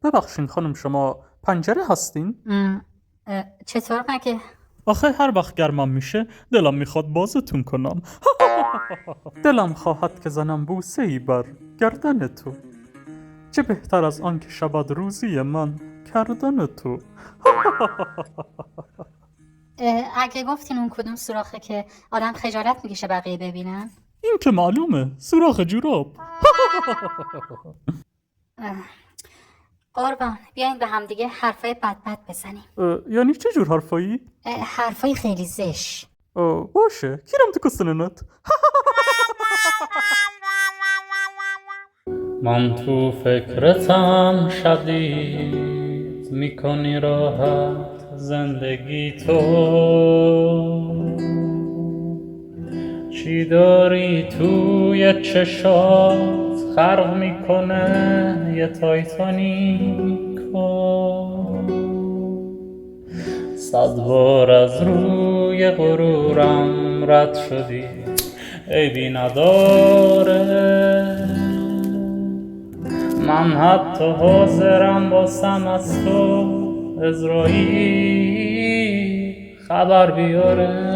ببخشین خانم، شما پنجره هستین؟ چطور مگه؟ آخه هر وقت گرمم میشه دلم میخواد بازتون کنم. دلم خواهد که زنم بوسه ای بر گردن تو، چه بهتر از آن که شود روزی من کردن تو. اگه گفتین اون کدوم سوراخه که آدم خجالت میکشه بقیه ببینن؟ این که معلومه، سوراخ جوراب. قربان بیاین به هم دیگه حرفای بد بزنیم. یعنی چه جور حرفایی؟ حرفای خیلی زشت. باشه، کیرم تو کستنت. من تو فکرتم شدید میکنی راحت زندگی تو، چی داری توی چشات خرق میکنه یه تایتانیکو، صد بار از روی غرورم رد شدی عیبی نداره، من حتی حاضرم باسم از تو عزرایی خبر بیاره.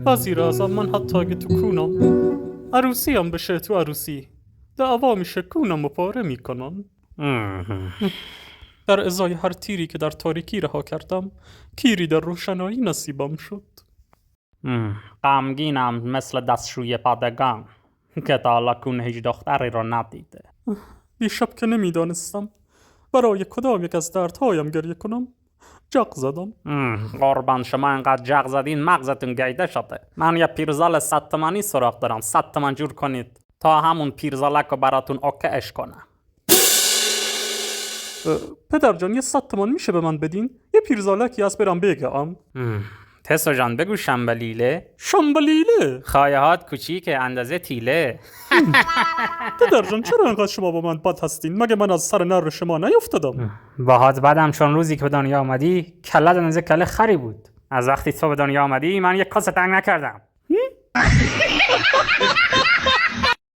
وزیر اعظم، من حتی اگه تو کونم عروسی هم بشه تو عروسی دعوا میشه کونم و پاره میکنن. در ازای هر تیری که در تاریکی رها کردم کیری در روشنایی نصیبم شد. غمگینم مثل دستشوی پادگان که تا حالا کونه هیچ دختری رو ندیده. دیشب که نمیدانستم برای کدام یک از دردهایم گریه کنم جق زدم. قربان شما انقدر جق زدین مغزتون گیده شده. من یه پیرزال 100 تومانی سراغ دارم، 100 تومن جور کنید تا همون پیرزالک رو براتون اوکهش کنم. پدر جان، یه 100 تومن میشه به من بدین؟ یه پیرزالکی از برم بگم. تسو جان بگو شنبلیله. شنبلیله؟ خایهات کوچیکه اندازه تیله. پدر جان چرا انقدر شما با من بد هستین؟ مگه من از سر نر شما نیفتادم؟ باهات بدم چون روزی که به دنیا آمدی کلت اندازه کله خری بود. از وقتی تو به دنیا آمدی من یک کاسه تنگ نکردم.